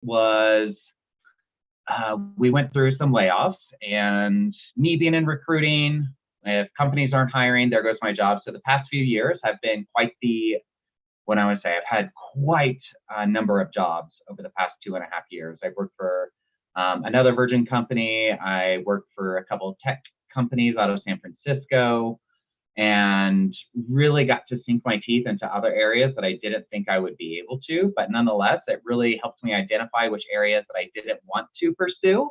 was we went through some layoffs, and me being in recruiting, if companies aren't hiring, there goes my job. So the past few years have been quite the, what I would say, I've had quite a number of jobs over the past 2.5 years. I've worked for another Virgin company. I worked for a couple of tech companies out of San Francisco, and really got to sink my teeth into other areas that I didn't think I would be able to. But nonetheless, it really helped me identify which areas that I didn't want to pursue,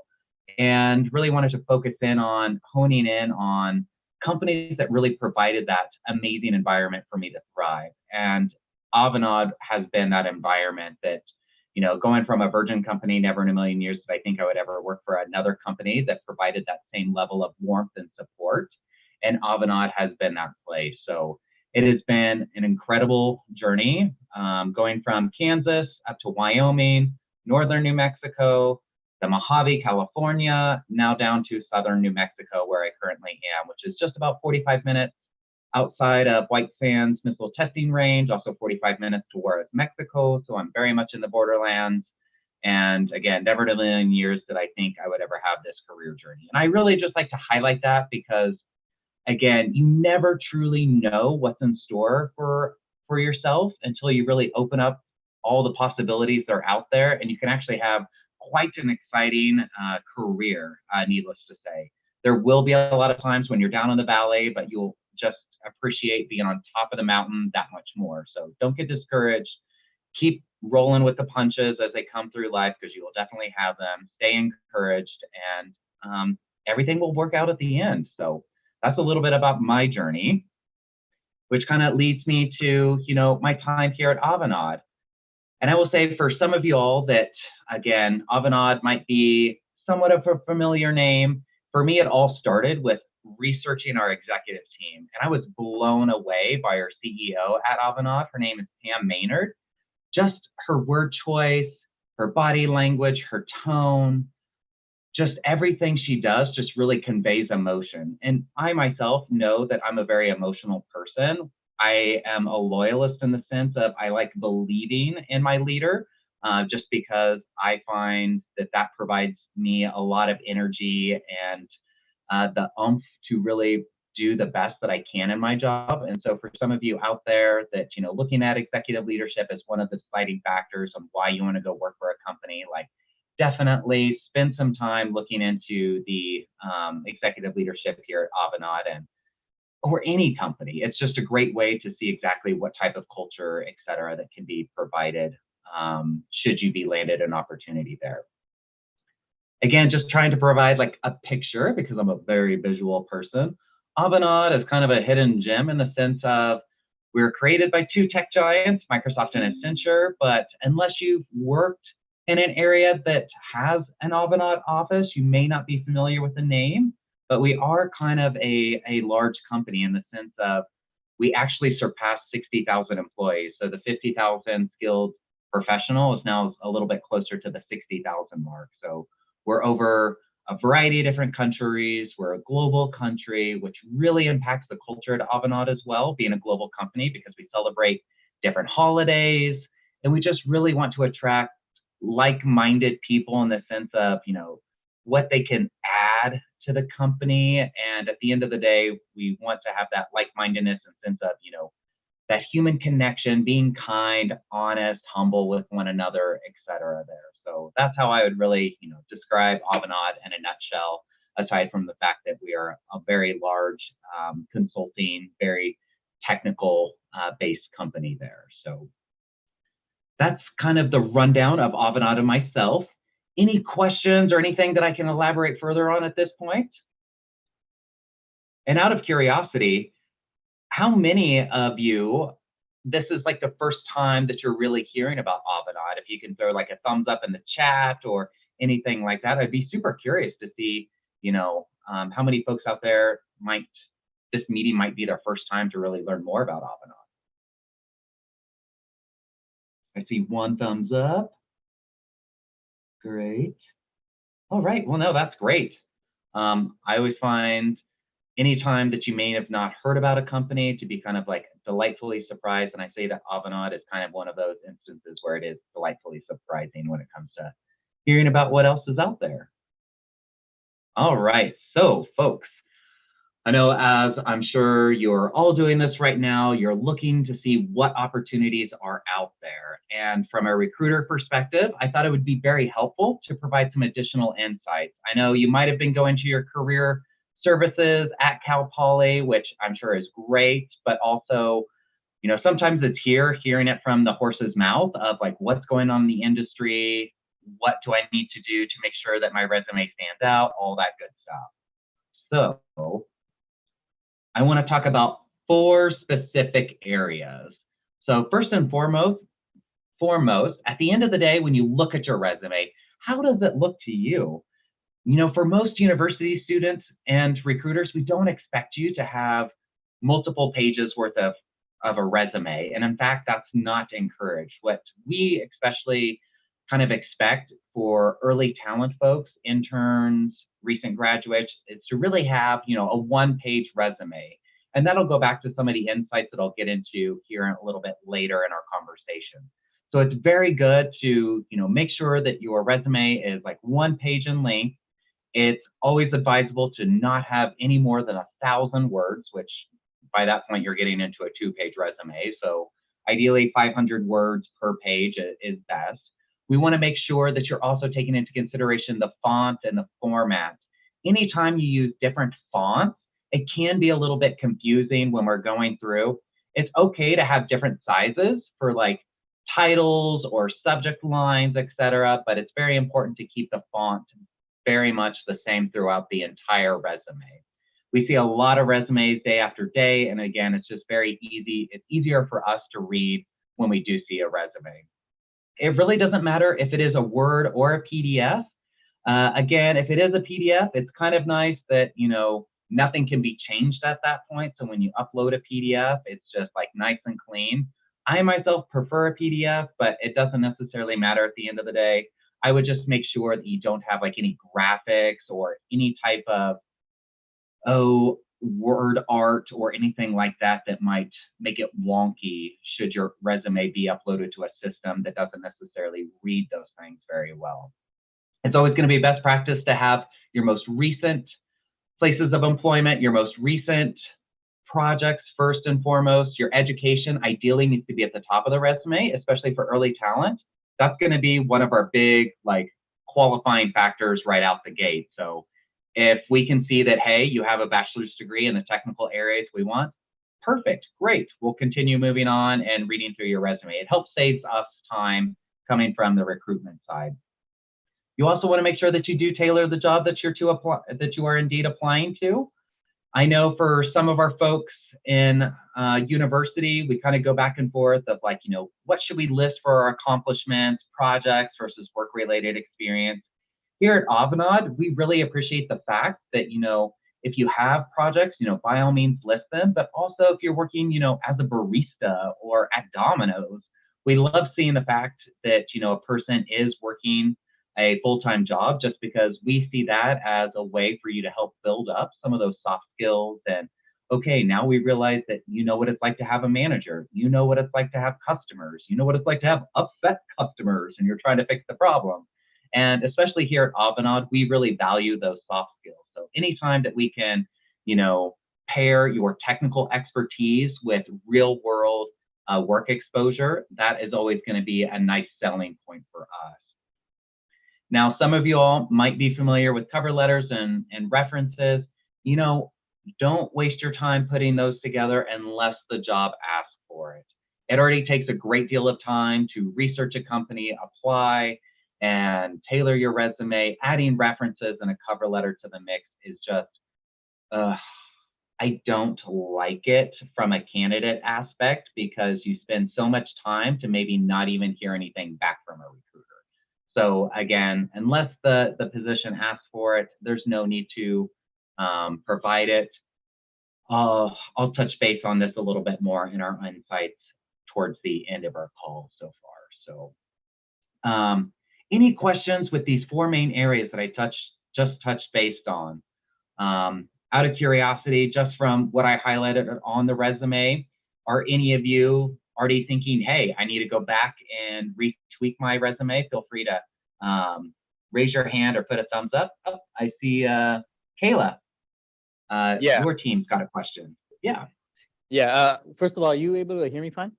and really wanted to focus in on honing in on companies that really provided that amazing environment for me to thrive. And Avanade has been that environment that, going from a Virgin company, never in a million years did I think I would ever work for another company that provided that same level of warmth and support. And Avanade has been that place. So it has been an incredible journey, going from Kansas up to Wyoming, northern New Mexico, the Mojave, California, now down to southern New Mexico, where I currently am, which is just about 45 minutes outside of White Sands Missile Testing Range, also 45 minutes to Juarez, Mexico. So I'm very much in the borderlands. And again, never in a million years did I think I would ever have this career journey. And I really just like to highlight that because, again, you never truly know what's in store for yourself until you really open up all the possibilities that are out there, and you can actually have quite an exciting career, needless to say. There will be a lot of times when you're down in the valley, but you'll just appreciate being on top of the mountain that much more. So don't get discouraged. Keep rolling with the punches as they come through life, because you will definitely have them. Stay encouraged, and everything will work out at the end. So that's a little bit about my journey, which kind of leads me to, my time here at Avanade. And I will say for some of you all that, again, Avanade might be somewhat of a familiar name. For me, it all started with researching our executive team. And I was blown away by our CEO at Avanade. Her name is Pam Maynard. Just her word choice, her body language, her tone, just everything she does just really conveys emotion. And I myself know that I'm a very emotional person. I am a loyalist in the sense of I like believing in my leader, just because I find that provides me a lot of energy and the oomph to really do the best that I can in my job. And so for some of you out there that, looking at executive leadership as one of the deciding factors of why you want to go work for a company, like, definitely spend some time looking into the executive leadership here at Avanade or any company. It's just a great way to see exactly what type of culture, et cetera, that can be provided should you be landed an opportunity there. Again, just trying to provide like a picture because I'm a very visual person. Avanade is kind of a hidden gem in the sense of we were created by two tech giants, Microsoft and Accenture, but unless you've worked in an area that has an Avanade office, you may not be familiar with the name, but we are kind of a large company in the sense of we actually surpassed 60,000 employees. So the 50,000 skilled professional is now a little bit closer to the 60,000 mark. So we're over a variety of different countries. We're a global country, which really impacts the culture at Avanade as well, being a global company, because we celebrate different holidays. And we just really want to attract like-minded people in the sense of, what they can add to the company. And at the end of the day, we want to have that like-mindedness and sense of, that human connection, being kind, honest, humble with one another, et cetera there. So that's how I would really, describe Avanade in a nutshell, aside from the fact that we are a very large consulting, very technical based company there. So that's kind of the rundown of Avanade and myself. Any questions or anything that I can elaborate further on at this point? And out of curiosity, how many of you, this is like the first time that you're really hearing about Avanade? If you can throw like a thumbs up in the chat or anything like that, I'd be super curious to see, how many folks out there this meeting might be their first time to really learn more about Avanade. I see one thumbs up. Great. All right. Well, no, that's great. I always find, anytime that you may have not heard about a company, to be kind of like delightfully surprised. And I say that Avanade is kind of one of those instances where it is delightfully surprising when it comes to hearing about what else is out there. All right, so folks, I know, as I'm sure you're all doing this right now, you're looking to see what opportunities are out there. And from a recruiter perspective, I thought it would be very helpful to provide some additional insights. I know you might have been going to your career services at Cal Poly, which I'm sure is great, but also, sometimes it's hearing it from the horse's mouth of like what's going on in the industry, what do I need to do to make sure that my resume stands out, all that good stuff. So I want to talk about 4 specific areas. So first and foremost, at the end of the day, when you look at your resume, how does it look to you? For most university students and recruiters, we don't expect you to have multiple pages worth of a resume. And in fact, that's not encouraged. What we especially kind of expect for early talent folks, interns, recent graduates, is to really have, a one-page resume. And that'll go back to some of the insights that I'll get into here a little bit later in our conversation. So it's very good to, make sure that your resume is like 1 page in length. It's always advisable to not have any more than 1,000 words, which by that point you're getting into a 2-page resume. So ideally 500 words per page is best. We want to make sure that you're also taking into consideration the font and the format. Anytime you use different fonts, it can be a little bit confusing when we're going through. It's okay to have different sizes for like titles or subject lines, etc., but it's very important to keep the font very much the same throughout the entire resume. We see a lot of resumes day after day, and again, it's just very easy. It's easier for us to read when we do see a resume. It really doesn't matter if it is a Word or a PDF. Again, if it is a PDF, it's kind of nice that, nothing can be changed at that point. So when you upload a PDF, it's just like nice and clean. I myself prefer a PDF, but it doesn't necessarily matter at the end of the day. I would just make sure that you don't have like any graphics or any type of, word art or anything like that that might make it wonky should your resume be uploaded to a system that doesn't necessarily read those things very well. It's always going to be best practice to have your most recent places of employment, your most recent projects first and foremost. Your education ideally needs to be at the top of the resume, especially for early talent. That's going to be one of our big qualifying factors right out the gate. So if we can see that, hey, you have a bachelor's degree in the technical areas we want, perfect, great. We'll continue moving on and reading through your resume. It helps save us time coming from the recruitment side. You also want to make sure that you do tailor the job that you are indeed applying to. I know for some of our folks in university, we kind of go back and forth of what should we list for our accomplishments, projects versus work-related experience. Here at Avanade, we really appreciate the fact that, if you have projects, by all means list them, but also if you're working, as a barista or at Domino's, we love seeing the fact that, a person is working a full-time job, just because we see that as a way for you to help build up some of those soft skills. And okay, now we realize that you know what it's like to have a manager, you know what it's like to have customers, you know what it's like to have upset customers, and you're trying to fix the problem. And especially here at Avanade, we really value those soft skills. So anytime that we can, pair your technical expertise with real world work exposure, that is always going to be a nice selling point for us. Now, some of you all might be familiar with cover letters and references. Don't waste your time putting those together unless the job asks for it. It already takes a great deal of time to research a company, apply, and tailor your resume. Adding references and a cover letter to the mix is just, I don't like it from a candidate aspect, because you spend so much time to maybe not even hear anything back from a recruiter. So again, unless the position asks for it, there's no need to provide it. I'll touch base on this a little bit more in our insights towards the end of our call so far. So any questions with these 4 main areas that I just touched based on? out of curiosity, just from what I highlighted on the resume, are any of you already thinking, hey, I need to go back and retweak my resume? Feel free to raise your hand or put a thumbs up. Oh, I see Kayla, Yeah. your team's got a question. Yeah. Yeah. First of all, are you able to hear me fine?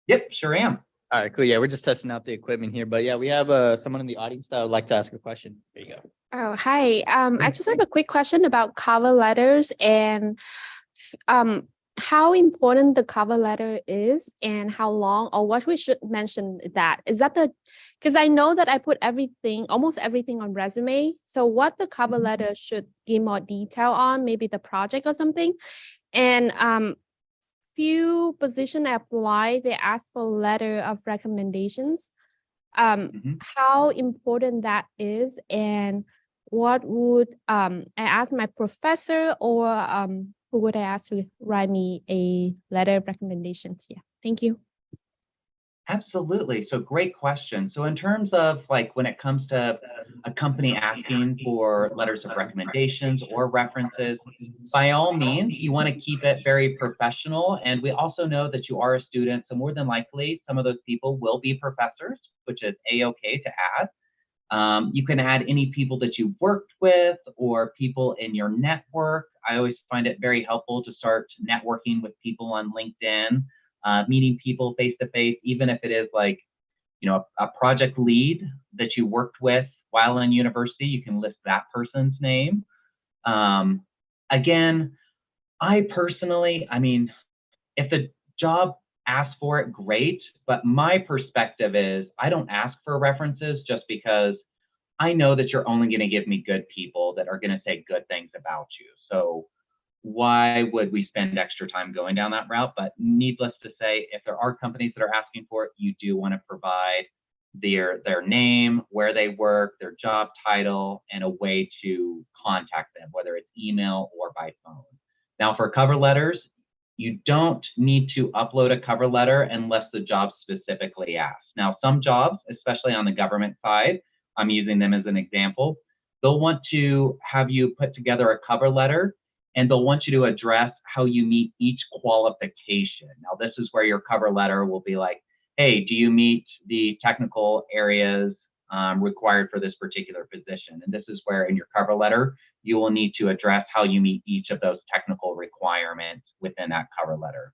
Yep, sure am. All right, cool. Yeah, we're just testing out the equipment here, but yeah, we have someone in the audience that would like to ask a question. There you go. Oh, hi. I just have a quick question about cover letters and how important the cover letter is and how long or what we should mention that. Is that because I know that I put almost everything on resume. So what the cover letter should give more detail on, maybe the project or something. And few position I apply, they ask for letter of recommendations. How important that is, and what would I ask my professor, or who would I ask to write me a letter of recommendations? Yeah, thank you. Absolutely. So great question. So in terms of like when it comes to a company asking for letters of recommendations or references, by all means, you want to keep it very professional. And we also know that you are a student. So more than likely, some of those people will be professors, which is A-okay to add. You can add any people that you've worked with or people in your network. I always find it very helpful to start networking with people on LinkedIn. Meeting people face to face, even if it is like, a project lead that you worked with while in university, you can list that person's name. Again, I personally, if the job asks for it, great. But my perspective is I don't ask for references just because I know that you're only going to give me good people that are going to say good things about you. So why would we spend extra time going down that route? But needless to say, if there are companies that are asking for it, you do want to provide their name, where they work, their job title, and a way to contact them, whether it's email or by phone. Now, for cover letters, you don't need to upload a cover letter unless the job specifically asks. Now, some jobs, especially on the government side, I'm using them as an example, they'll want to have you put together a cover letter, and they'll want you to address how you meet each qualification. Now, this is where your cover letter will be like, hey, do you meet the technical areas required for this particular position? And this is where in your cover letter, you will need to address how you meet each of those technical requirements within that cover letter.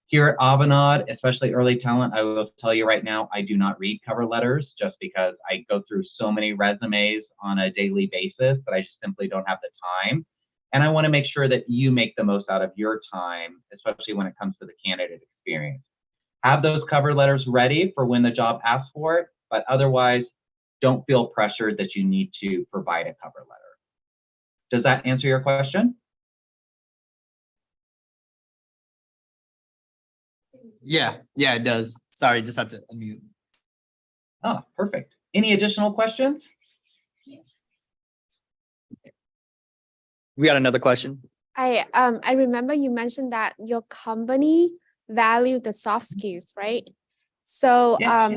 Here at Avanade, especially early talent, I will tell you right now, I do not read cover letters just because I go through so many resumes on a daily basis that I just simply don't have the time. And I want to make sure that you make the most out of your time, especially when it comes to the candidate experience. Have those cover letters ready for when the job asks for it, but otherwise, don't feel pressured that you need to provide a cover letter. Does that answer your question? Yeah, it does. Sorry, just have to unmute. Oh, perfect. Any additional questions? We got another question. I remember you mentioned that your company value the soft skills, right? So Yeah.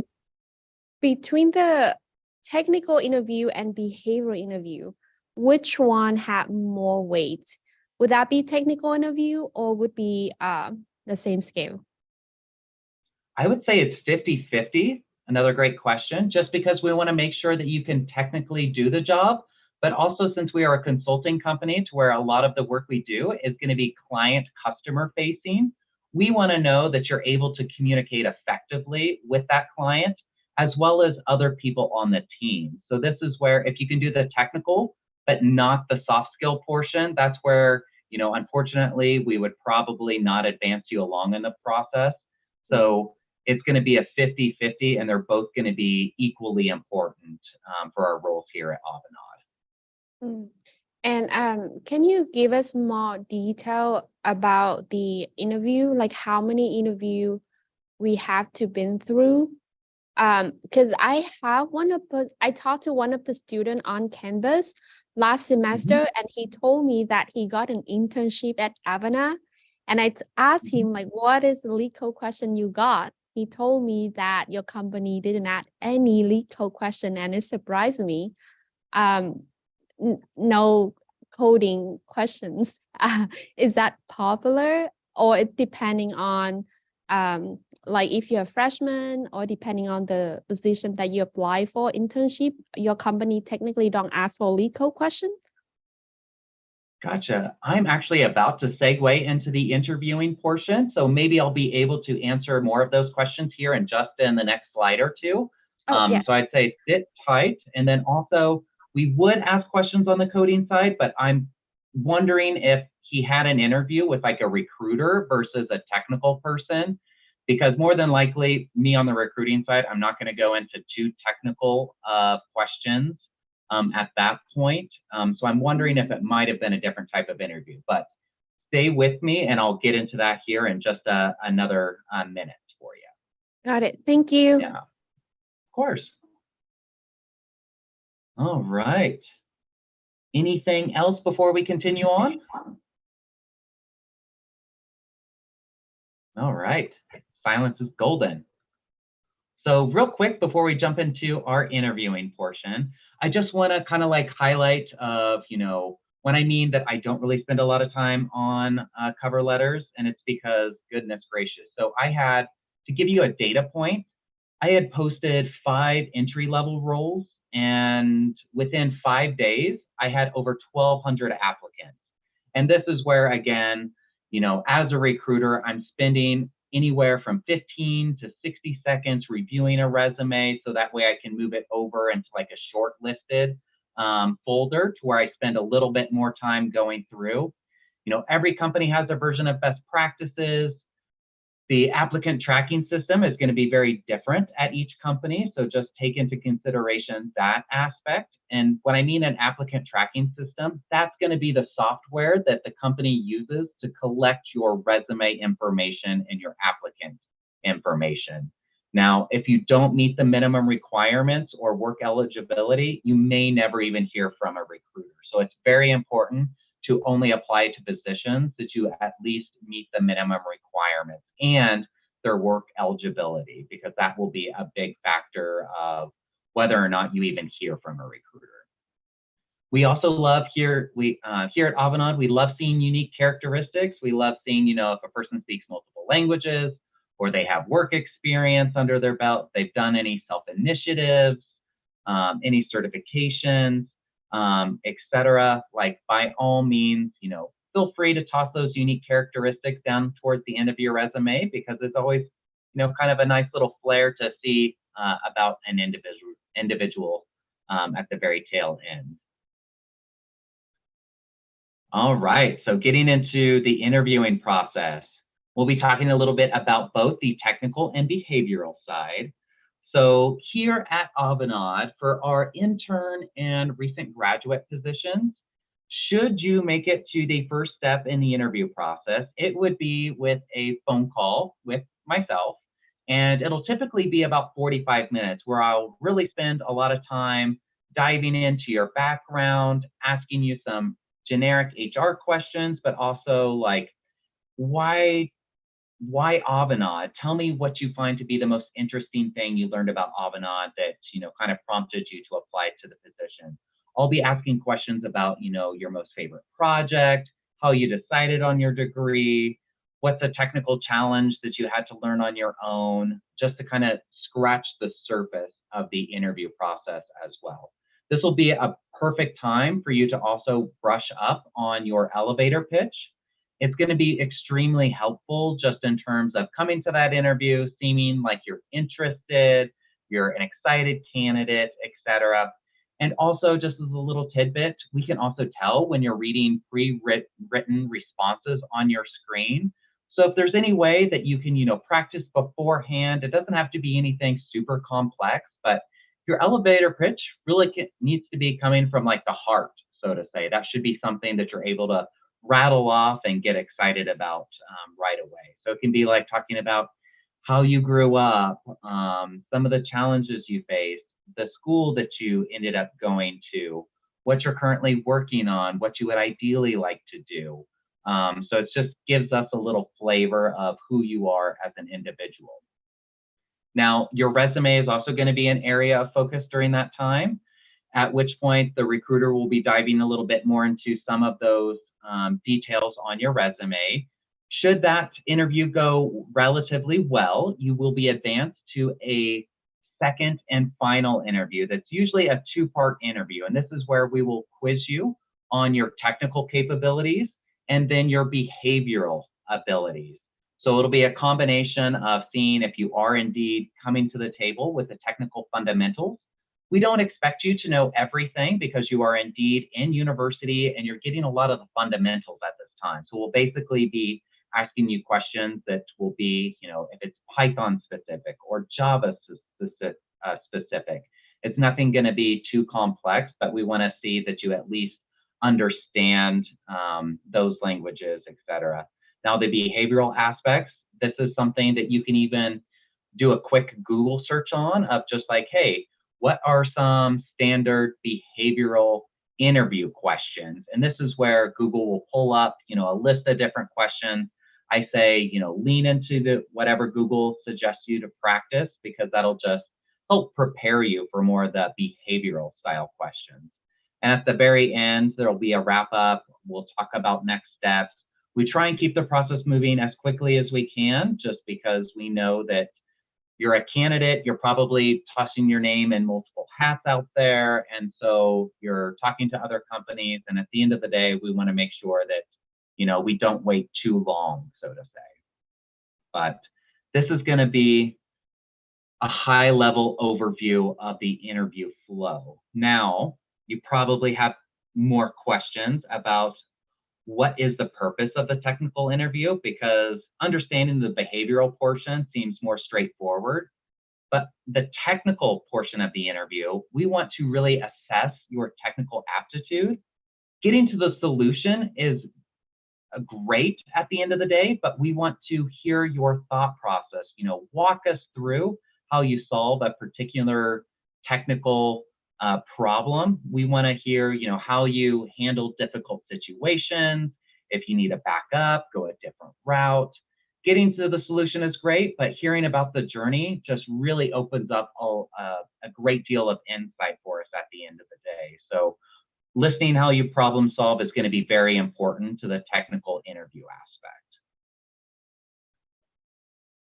between the technical interview and behavioral interview, which one had more weight? Would that be technical interview or would be the same scale? I would say it's 50-50. Another great question, just because we want to make sure that you can technically do the job, but also since we are a consulting company to where a lot of the work we do is going to be client customer facing, we want to know that you're able to communicate effectively with that client as well as other people on the team. So this is where if you can do the technical, but not the soft skill portion, that's where, unfortunately, we would probably not advance you along in the process. So it's going to be a 50-50, and they're both going to be equally important for our roles here at Avanade. And can you give us more detail about the interview, like how many interview we have to been through? Because I talked to one of the student on campus last semester, and he told me that he got an internship at Avanade. And I asked him, like, what is the lead code question you got? He told me that your company didn't add any lead code question, and it surprised me. No coding questions. Is that popular, or it depending on like if you're a freshman, or depending on the position that you apply for internship, your company technically don't ask for lead code question? Gotcha. I'm actually about to segue into the interviewing portion, so maybe I'll be able to answer more of those questions here in the next slide or two. Oh, yeah. So I'd say sit tight, and then also we would ask questions on the coding side, but I'm wondering if he had an interview with like a recruiter versus a technical person, because more than likely, me on the recruiting side, I'm not going to go into too technical questions at that point. So I'm wondering if it might have been a different type of interview, but stay with me and I'll get into that here in just another minute for you. Got it. Thank you. Yeah, of course. All right. Anything else before we continue on? All right. Silence is golden. So real quick, before we jump into our interviewing portion, I just want to kind of like highlight of, when I mean that I don't really spend a lot of time on cover letters, and it's because goodness gracious. So I had, to give you a data point, I had posted 5 entry-level roles, and within 5 days, I had over 1,200 applicants. And this is where, again, as a recruiter, I'm spending anywhere from 15 to 60 seconds reviewing a resume, so that way I can move it over into like a shortlisted folder to where I spend a little bit more time going through. Every company has a version of best practices. The applicant tracking system is going to be very different at each company, so just take into consideration that aspect. And when I mean an applicant tracking system, that's going to be the software that the company uses to collect your resume information and your applicant information. Now, if you don't meet the minimum requirements or work eligibility, you may never even hear from a recruiter. So it's very important to only apply to positions that you at least meet the minimum requirements and their work eligibility, because that will be a big factor of whether or not you even hear from a recruiter. We also love here at Avanade, we love seeing unique characteristics. We love seeing, if a person speaks multiple languages, or they have work experience under their belt, they've done any self-initiatives, any certifications, etc. Like, by all means, feel free to toss those unique characteristics down towards the end of your resume, because it's always, kind of a nice little flair to see about an individual at the very tail end. All right, so getting into the interviewing process, we'll be talking a little bit about both the technical and behavioral side. So here at Avanade, for our intern and recent graduate positions, should you make it to the first step in the interview process, it would be with a phone call with myself, and it'll typically be about 45 minutes where I'll really spend a lot of time diving into your background, asking you some generic HR questions, but also like, why Avanade? Tell me what you find to be the most interesting thing you learned about Avanade that, kind of prompted you to apply to the position. I'll be asking questions about, your most favorite project, how you decided on your degree, what's a technical challenge that you had to learn on your own, just to kind of scratch the surface of the interview process as well. This will be a perfect time for you to also brush up on your elevator pitch. It's going to be extremely helpful just in terms of coming to that interview, seeming like you're interested, you're an excited candidate, etc. And also, just as a little tidbit, we can also tell when you're reading pre-written responses on your screen. So if there's any way that you can, practice beforehand, it doesn't have to be anything super complex, but your elevator pitch really needs to be coming from like the heart, so to say. That should be something that you're able to rattle off and get excited about right away. So it can be like talking about how you grew up, some of the challenges you faced, the school that you ended up going to, what you're currently working on, what you would ideally like to do. So it just gives us a little flavor of who you are as an individual. Now, your resume is also going to be an area of focus during that time. at which point the recruiter will be diving a little bit more into some of those details on your resume. Should that interview go relatively well, you will be advanced to a second and final interview. That's usually a two-part interview. And this is where we will quiz you on your technical capabilities and then your behavioral abilities. So it'll be a combination of seeing if you are indeed coming to the table with the technical fundamentals. We don't expect you to know everything because you are indeed in university and you're getting a lot of the fundamentals at this time. So we'll basically be asking you questions that will be, if it's Python specific or Java specific, it's nothing going to be too complex, but we want to see that you at least understand those languages, etc. Now, the behavioral aspects, this is something that you can even do a quick Google search on of just like, hey, what are some standard behavioral interview questions? And this is where Google will pull up, a list of different questions. I say, lean into whatever Google suggests you to practice, because that'll just help prepare you for more of the behavioral style questions. And at the very end, there'll be a wrap up. We'll talk about next steps. We try and keep the process moving as quickly as we can, just because we know that you're a candidate, you're probably tossing your name in multiple hats out there. And so you're talking to other companies. And at the end of the day, we want to make sure that, we don't wait too long, so to say. But this is going to be a high level overview of the interview flow. Now, you probably have more questions about what is the purpose of the technical interview, because understanding the behavioral portion seems more straightforward. But the technical portion of the interview, we want to really assess your technical aptitude. Getting to the solution is great at the end of the day, but we want to hear your thought process. Walk us through how you solve a particular technical problem. We want to hear, how you handle difficult situations. If you need a backup, go a different route. Getting to the solution is great, but hearing about the journey just really opens up a great deal of insight for us at the end of the day. So listening how you problem solve is going to be very important to the technical interview aspect.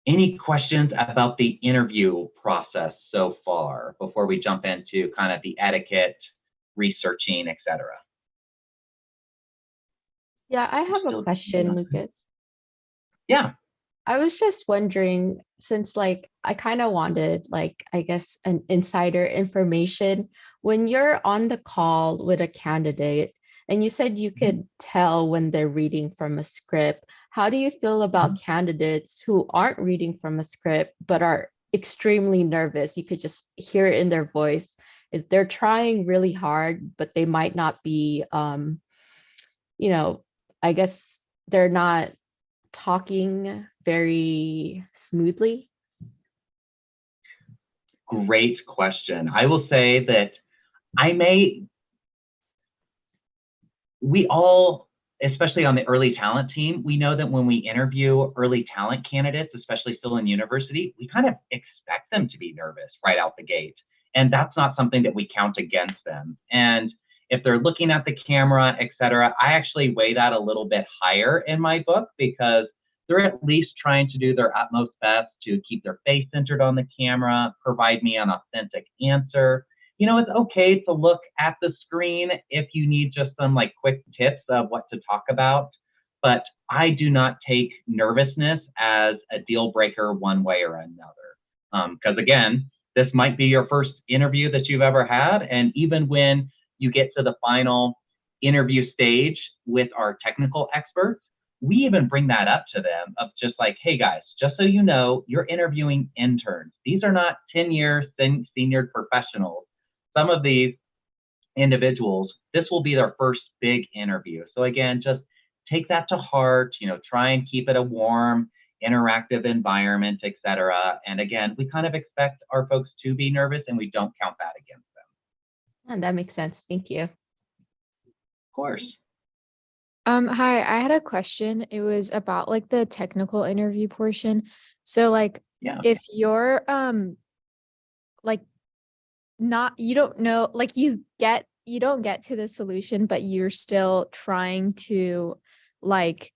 Any questions about the interview process so far before we jump into kind of the etiquette, researching, etc.? Yeah, I have a question, Lucas. Yeah. I was just wondering, since I kind of wanted I guess an insider information, when you're on the call with a candidate and you said you could tell when they're reading from a script, how do you feel about candidates who aren't reading from a script but are extremely nervous? You could just hear it in their voice. Is they're trying really hard, but they might not be, I guess they're not talking very smoothly? Great question. I will say that we all, especially on the early talent team, we know that when we interview early talent candidates, especially still in university, we kind of expect them to be nervous right out the gate. And that's not something that we count against them. And if they're looking at the camera, etc., I actually weigh that a little bit higher in my book, because they're at least trying to do their utmost best to keep their face centered on the camera, provide me an authentic answer. It's okay to look at the screen if you need just some quick tips of what to talk about, but I do not take nervousness as a deal breaker one way or another. Because again, this might be your first interview that you've ever had, and even when you get to the final interview stage with our technical experts, we even bring that up to them of just hey guys, just so you know, you're interviewing interns. These are not 10-year senior professionals. Some of these individuals, this will be their first big interview. So again, just take that to heart, try and keep it a warm, interactive environment, etc. And again, we kind of expect our folks to be nervous, and we don't count that against them. And that makes sense. Thank you. Of course. Hi, I had a question. It was about the technical interview portion. So Yeah. if you're you don't know, like you don't get to the solution, but you're still trying to like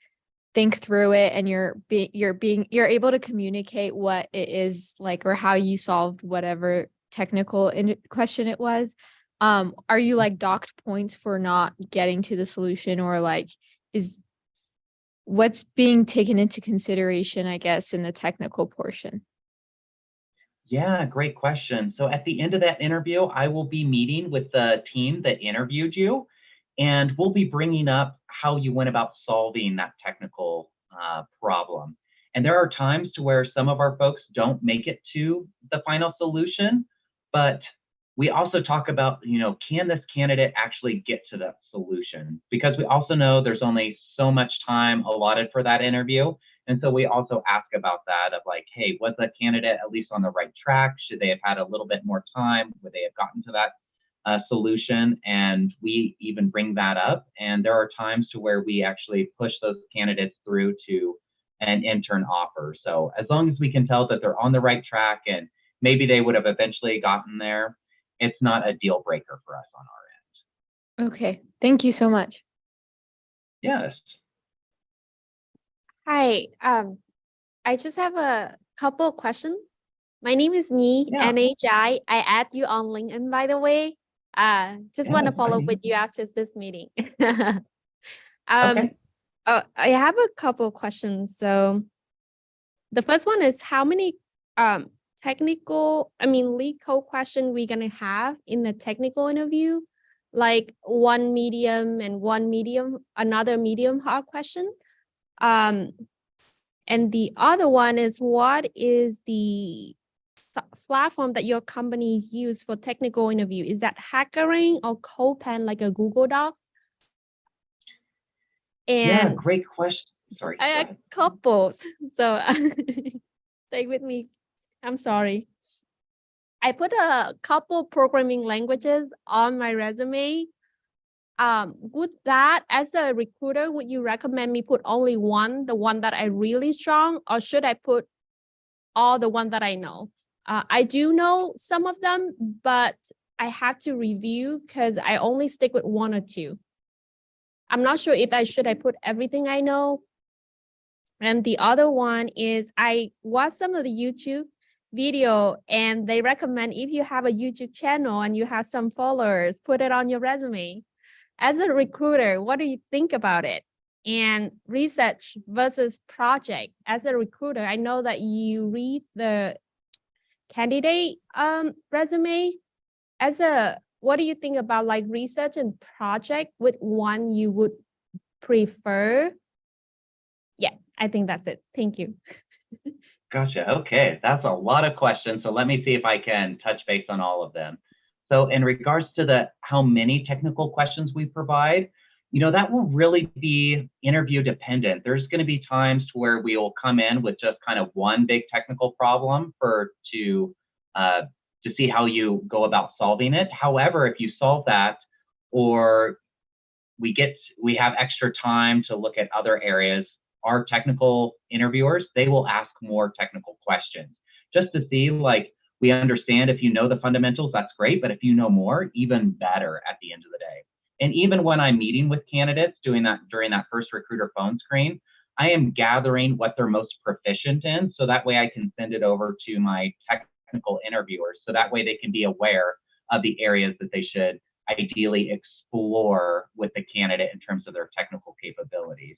think through it, and you're able to communicate what it is like, or how you solved whatever technical question it was. Are you like docked points for not getting to the solution, or like is what's being taken into consideration, I guess, in the technical portion? Yeah, great question. So at the end of that interview, I will be meeting with the team that interviewed you, and we'll be bringing up how you went about solving that technical problem. And there are times to where some of our folks don't make it to the final solution, but we also talk about, can this candidate actually get to that solution? Because we also know there's only so much time allotted for that interview. And so we also ask about that of like, hey, was that candidate at least on the right track? Should they have had a little bit more time? Would they have gotten to that solution? And we even bring that up. And there are times to where we actually push those candidates through to an intern offer. So as long as we can tell that they're on the right track and maybe they would have eventually gotten there, it's not a deal breaker for us on our end. Okay, thank you so much. Yes. Hi, I just have a couple of questions. My name is Nhi, Yeah. NHI. I add you on LinkedIn, by the way. Just want to Yeah, follow fine. with you after this meeting. Okay. I have a couple of questions. So the first one is how many lead code question we're gonna have in the technical interview, like one medium and another medium hard question. And the other one is, what is the platform that your company use for technical interview? Is that HackerRank or CodePen, like a Google Docs? Yeah, And great question. Sorry. I go had ahead. couples, so stay with me. I'm sorry. I put a couple programming languages on my resume. Would that, as a recruiter, would you recommend me put only one, the one that I really strong, or should I put all the one that I know? I do know some of them, but I have to review because I only stick with one or two. I'm not sure if I put everything I know. And the other one is I watched some of the YouTube video, and they recommend if you have a YouTube channel and you have some followers, put it on your resume. As a recruiter, what do you think about it? And research versus project. As a recruiter, I know that you read the candidate resume. What do you think about like research and project? Which one you would prefer? Yeah, I think that's it. Thank you. Gotcha. Okay, that's a lot of questions. So let me see if I can touch base on all of them. So in regards to how many technical questions we provide, that will really be interview dependent. There's going to be times where we will come in with just kind of one big technical problem to see how you go about solving it. However, if you solve that, or we have extra time to look at other areas, our technical interviewers, they will ask more technical questions just to see, like, we understand if you know the fundamentals, that's great, but if you know more, even better at the end of the day. And even when I'm meeting with candidates during that first recruiter phone screen, I am gathering what they're most proficient in, so that way I can send it over to my technical interviewers, so that way they can be aware of the areas that they should ideally explore with the candidate in terms of their technical capabilities.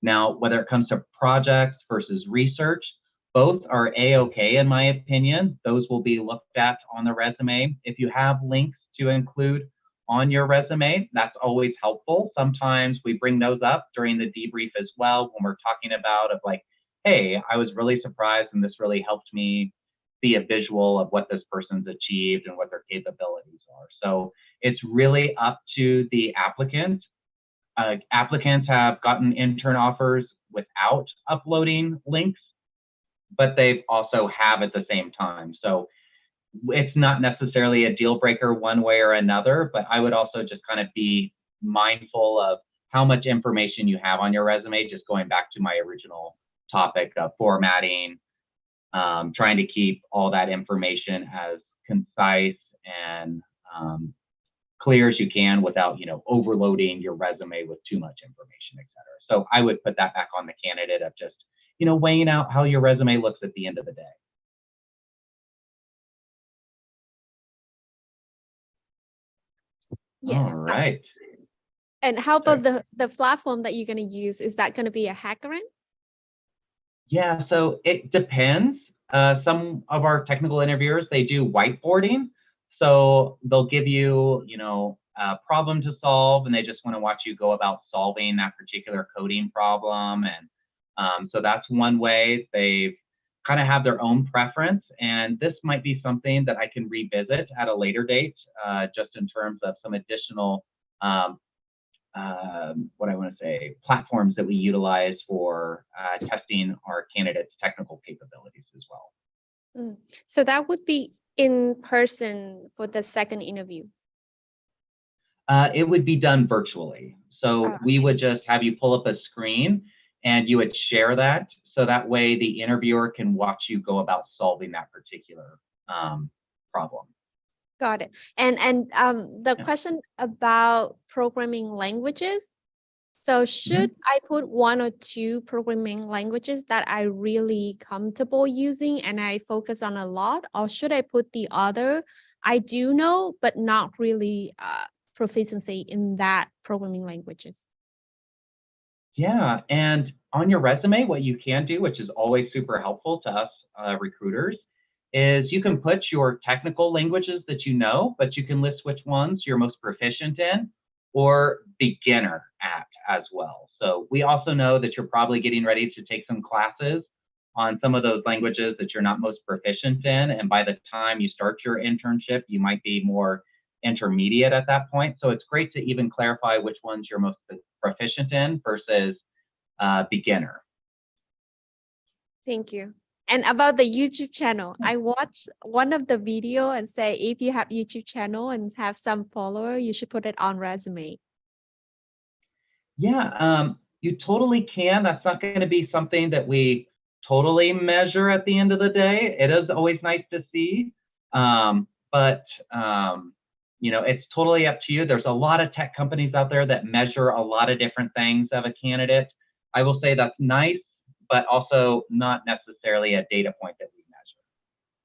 Now, whether it comes to projects versus research, both are A-okay in my opinion. Those will be looked at on the resume. If you have links to include on your resume, that's always helpful. Sometimes we bring those up during the debrief as well when we're talking about like, hey, I was really surprised and this really helped me see a visual of what this person's achieved and what their capabilities are. So it's really up to the applicant. Applicants have gotten intern offers without uploading links, but they also have at the same time. So it's not necessarily a deal breaker one way or another, but I would also just kind of be mindful of how much information you have on your resume, just going back to my original topic of formatting, trying to keep all that information as concise and clear as you can without, overloading your resume with too much information, et cetera. So I would put that back on the candidate of just, weighing out how your resume looks at the end of the day. Yes. All right. And how about the platform that you're going to use? Is that going to be a hackathon? Yeah, so it depends. Some of our technical interviewers, they do whiteboarding. So they'll give you, a problem to solve, and they just want to watch you go about solving that particular coding problem. And so that's one way. They kind of have their own preference. And this might be something that I can revisit at a later date, just in terms of some additional platforms that we utilize for testing our candidates' technical capabilities as well. So that would be in person for the second interview. It would be done virtually. So we would just have you pull up a screen and you would share that. So that way the interviewer can watch you go about solving that particular problem. Got it. And the question about programming languages. So should I put one or two programming languages that I really comfortable using and I focus on a lot, or should I put the other I do know but not really proficiency in that programming languages? Yeah, and on your resume, what you can do, which is always super helpful to us recruiters, is you can put your technical languages that you know, but you can list which ones you're most proficient in or beginner at as well. So we also know that you're probably getting ready to take some classes on some of those languages that you're not most proficient in. And by the time you start your internship, you might be more intermediate at that point. So it's great to even clarify which ones you're most proficient in versus beginner. Thank you. And about the YouTube channel, I watched one of the video and say, if you have YouTube channel and have some follower, you should put it on resume. Yeah, you totally can. That's not going to be something that we totally measure at the end of the day. It is always nice to see, but it's totally up to you. There's a lot of tech companies out there that measure a lot of different things of a candidate. I will say that's nice, but also not necessarily a data point that we measure.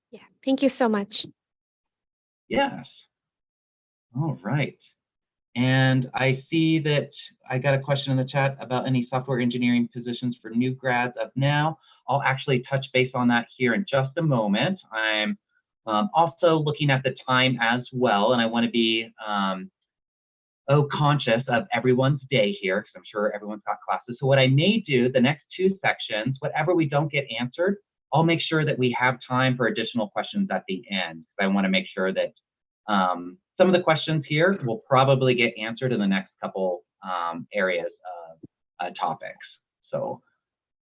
Yeah, thank you so much. Yes. All right. And I see that I got a question in the chat about any software engineering positions for new grads of now. I'll actually touch base on that here in just a moment. I'm also looking at the time as well, and I want to be conscious of everyone's day here, because I'm sure everyone's got classes. So what I may do, the next two sections, whatever we don't get answered, I'll make sure that we have time for additional questions at the end. I want to make sure that some of the questions here will probably get answered in the next couple areas of topics. So,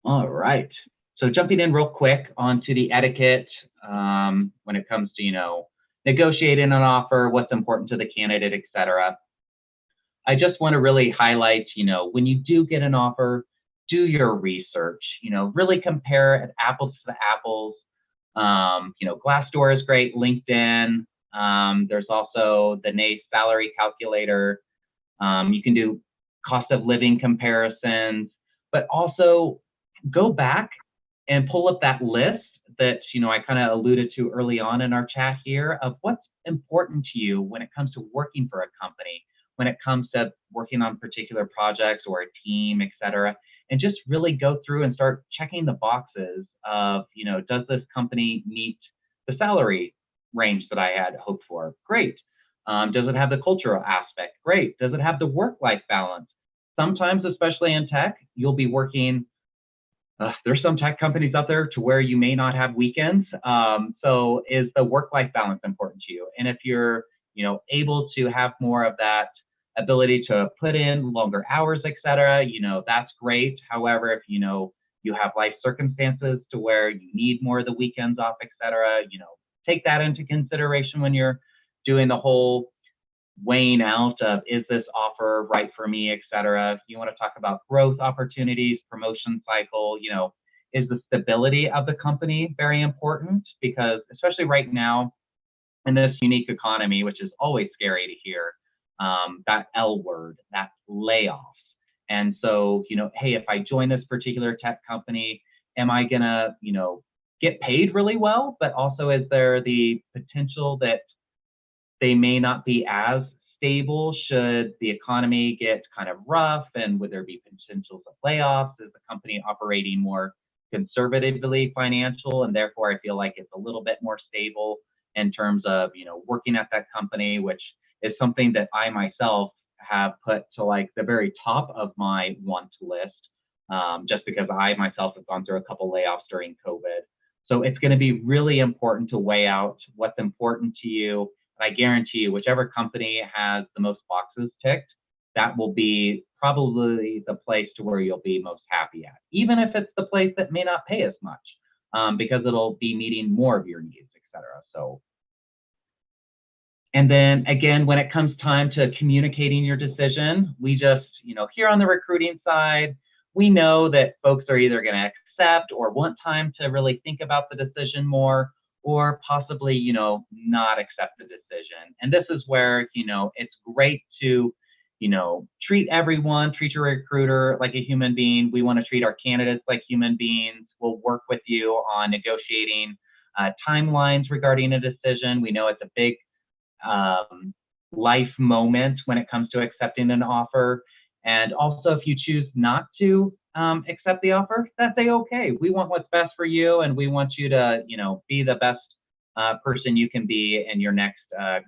all right. So jumping in real quick onto the etiquette when it comes to, negotiating an offer, what's important to the candidate, et cetera. I just want to really highlight, when you do get an offer, do your research, really compare apples to apples. Glassdoor is great, LinkedIn. There's also the NACE salary calculator. You can do cost of living comparisons, but also go back and pull up that list that, I kind of alluded to early on in our chat here of what's important to you when it comes to working for a company, when it comes to working on particular projects or a team, et cetera, and just really go through and start checking the boxes of, does this company meet the salary range that I had hoped for? Great. Does it have the cultural aspect? Great. Does it have the work-life balance? Sometimes, especially in tech, you'll be working, there's some tech companies out there to where you may not have weekends. So is the work-life balance important to you? And if you're, able to have more of that ability to put in longer hours, et cetera, that's great. However, if, you have life circumstances to where you need more of the weekends off, et cetera, take that into consideration when you're doing the whole weighing out of, is this offer right for me, et cetera. If you want to talk about growth opportunities, promotion cycle, is the stability of the company very important? Because especially right now, in this unique economy, which is always scary to hear, that L word, that layoffs. And so, hey, if I join this particular tech company, am I gonna, get paid really well? But also, is there the potential that they may not be as stable should the economy get kind of rough? And would there be potential of layoffs? Is the company operating more conservatively financial? And therefore, I feel like it's a little bit more stable in terms of, working at that company, which is something that I myself have put to like the very top of my want list, just because I myself have gone through a couple layoffs during COVID. So it's going to be really important to weigh out what's important to you. And I guarantee you, whichever company has the most boxes ticked, that will be probably the place to where you'll be most happy at, even if it's the place that may not pay as much, because it'll be meeting more of your needs, etc. So, and then again, when it comes time to communicating your decision, we just, here on the recruiting side, we know that folks are either going to accept or want time to really think about the decision more, or possibly, not accept the decision. And this is where, it's great to, treat your recruiter like a human being. We want to treat our candidates like human beings. We'll work with you on negotiating timelines regarding a decision. We know it's a big life moment when it comes to accepting an offer. And also, if you choose not to accept the offer, that's okay. We want what's best for you, and we want you to, be the best person you can be in your next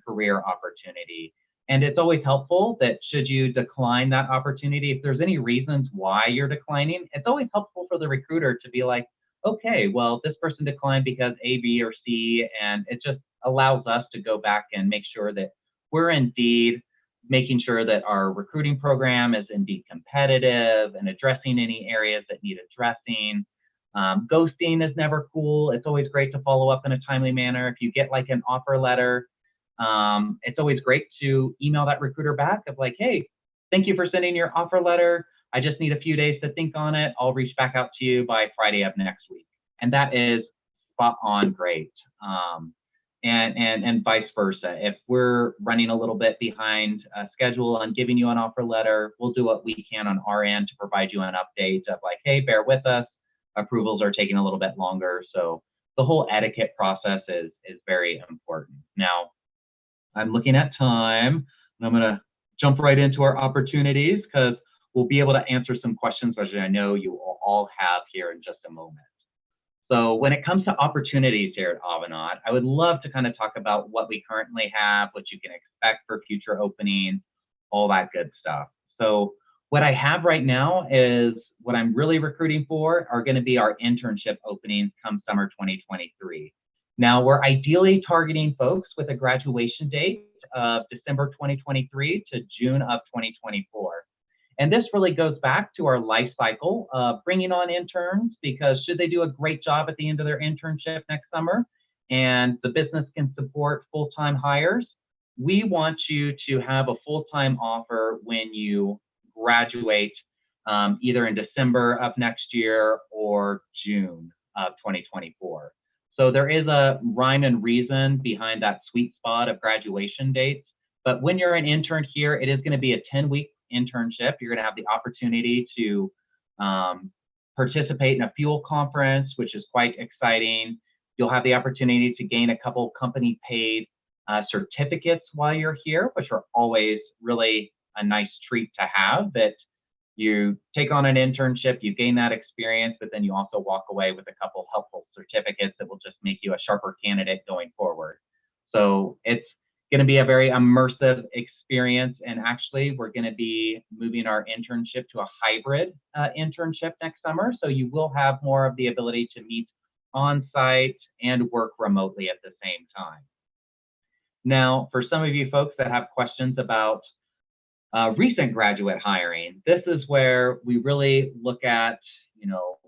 career opportunity. And it's always helpful that should you decline that opportunity, if there's any reasons why you're declining, it's always helpful for the recruiter to be like, okay, well, this person declined because A, B, or C, and it just allows us to go back and make sure that we're indeed making sure that our recruiting program is indeed competitive and addressing any areas that need addressing. Ghosting is never cool. It's always great to follow up in a timely manner. If you get like an offer letter, it's always great to email that recruiter back of like, hey, thank you for sending your offer letter. I just need a few days to think on it. I'll reach back out to you by Friday of next week. And that is spot on great. And vice versa. If we're running a little bit behind schedule on giving you an offer letter, we'll do what we can on our end to provide you an update of like, hey, bear with us. Approvals are taking a little bit longer. So the whole etiquette process is very important. Now, I'm looking at time, and I'm going to jump right into our opportunities because we'll be able to answer some questions, which I know you will all have here in just a moment. So when it comes to opportunities here at Avanade, I would love to kind of talk about what we currently have, what you can expect for future openings, all that good stuff. So what I have right now is what I'm really recruiting for are going to be our internship openings come summer 2023. Now we're ideally targeting folks with a graduation date of December 2023 to June of 2024. And this really goes back to our life cycle of bringing on interns, because should they do a great job at the end of their internship next summer and the business can support full-time hires, we want you to have a full-time offer when you graduate either in December of next year or June of 2024. So there is a rhyme and reason behind that sweet spot of graduation dates. But when you're an intern here, it is going to be a 10-week internship. You're going to have the opportunity to participate in a fuel conference, which is quite exciting. You'll have the opportunity to gain a couple company paid certificates while you're here, which are always really a nice treat to have, that you take on an internship, you gain that experience, but then you also walk away with a couple helpful certificates that will just make you a sharper candidate going forward. So it's going to be a very immersive experience. And actually, we're going to be moving our internship to a hybrid internship next summer. So you will have more of the ability to meet on site and work remotely at the same time. Now, for some of you folks that have questions about recent graduate hiring, this is where we really look at,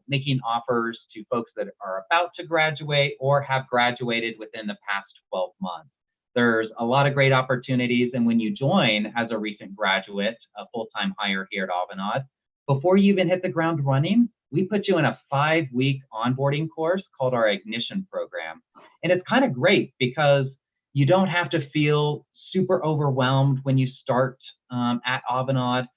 making offers to folks that are about to graduate or have graduated within the past 12 months. There's a lot of great opportunities. And when you join as a recent graduate, a full-time hire here at Avanade, before you even hit the ground running, we put you in a 5-week onboarding course called our Ignition program. And it's kind of great because You don't have to feel super overwhelmed when you start at Avanade.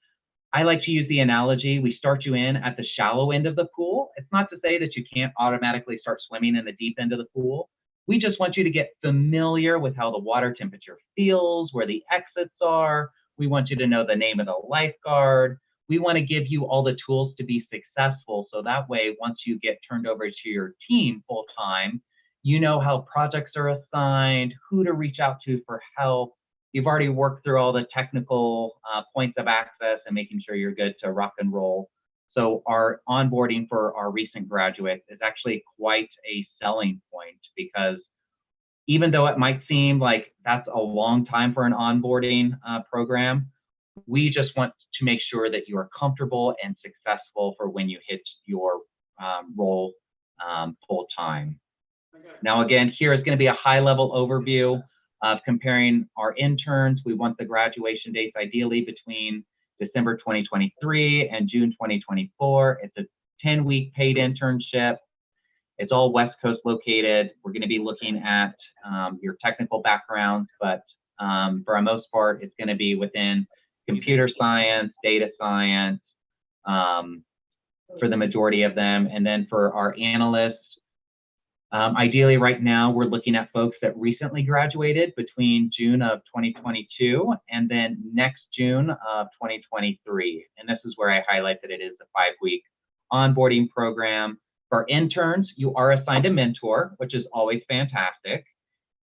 I like to use the analogy, we start you in at the shallow end of the pool. It's not to say that you can't automatically start swimming in the deep end of the pool. We just want you to get familiar with how the water temperature feels, where the exits are. We want you to know the name of the lifeguard. We want to give you all the tools to be successful. So that way, once you get turned over to your team full time, you know how projects are assigned, who to reach out to for help. You've already worked through all the technical points of access and making sure you're good to rock and roll. So our onboarding for our recent graduates is actually quite a selling point, because even though it might seem like that's a long time for an onboarding program, we just want to make sure that you are comfortable and successful for when you hit your role full time. Now, again, here is going to be a high-level overview of comparing our interns. We want the graduation dates ideally between December 2023 and June 2024. It's a 10-week paid internship. It's all West Coast located. We're going to be looking at your technical backgrounds, but for the most part, it's going to be within computer science, data science, for the majority of them. And then for our analysts, ideally right now, we're looking at folks that recently graduated between June of 2022 and then next June of 2023. And this is where I highlight that it is the 5-week onboarding program. For interns, you are assigned a mentor, which is always fantastic.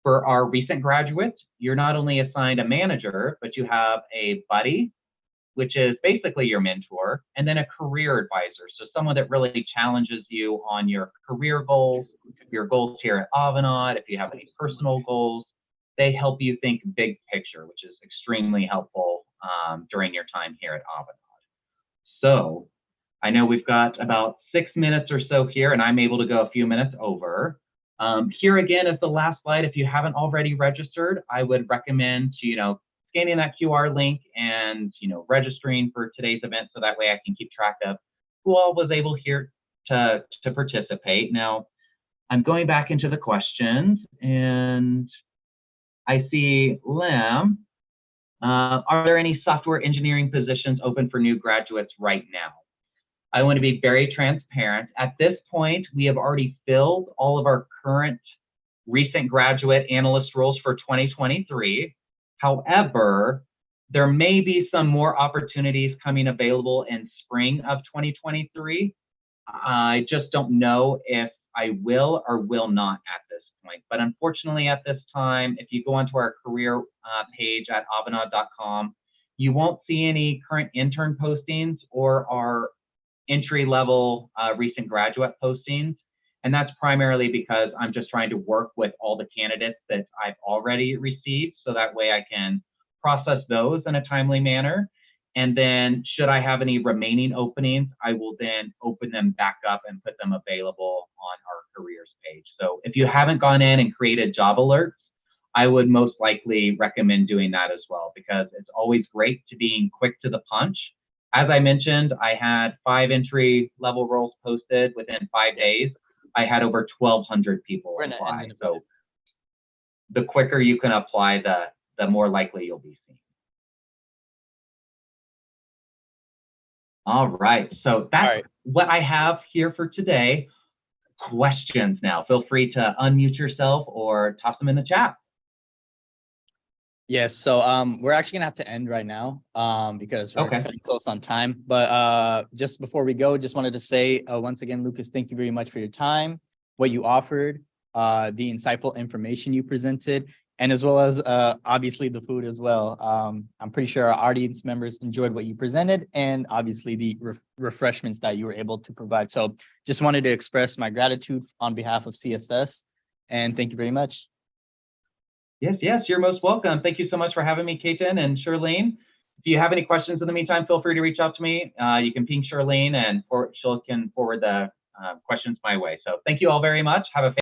For our recent graduates, you're not only assigned a manager, but you have a buddy, which is basically your mentor, and then a career advisor. So someone that really challenges you on your career goals, your goals here at Avanade. If you have any personal goals, they help you think big picture, which is extremely helpful during your time here at Avanade. So I know we've got about 6 minutes or so here, and I'm able to go a few minutes over. Here again is the last slide. If you haven't already registered, I would recommend to, scanning that QR link and, registering for today's event, so that way I can keep track of who all was able here to participate. Now, I'm going back into the questions, and I see Lim. Are there any software engineering positions open for new graduates right now? I want to be very transparent. At this point, we have already filled all of our current recent graduate analyst roles for 2023. However, there may be some more opportunities coming available in spring of 2023. I just don't know if I will or will not at this point. But unfortunately, at this time, if you go onto our career page at avanade.com, you won't see any current intern postings or our entry-level recent graduate postings. And that's primarily because I'm just trying to work with all the candidates that I've already received, so that way I can process those in a timely manner. And then should I have any remaining openings, I will then open them back up and put them available on our careers page. So if you haven't gone in and created job alerts, I would most likely recommend doing that as well, because it's always great to being quick to the punch. As I mentioned, I had 5 entry-level roles posted within 5 days. I had over 1,200 people apply. So the quicker you can apply, the more likely you'll be seen. All right, so that's what I have here for today. Questions now. Feel free to unmute yourself or toss them in the chat. Yes, so we're actually gonna have to end right now because we're cutting close on time. But just before we go, just wanted to say once again, Lucas, thank you very much for your time, what you offered, the insightful information you presented, and as well as obviously the food as well. I'm pretty sure our audience members enjoyed what you presented, and obviously the refreshments that you were able to provide. So just wanted to express my gratitude on behalf of CSS, and thank you very much. Yes, you're most welcome. Thank you so much for having me, Keaton and Shirlene. If you have any questions in the meantime, feel free to reach out to me. You can ping Shirlene and she can forward the questions my way. So thank you all very much. Have a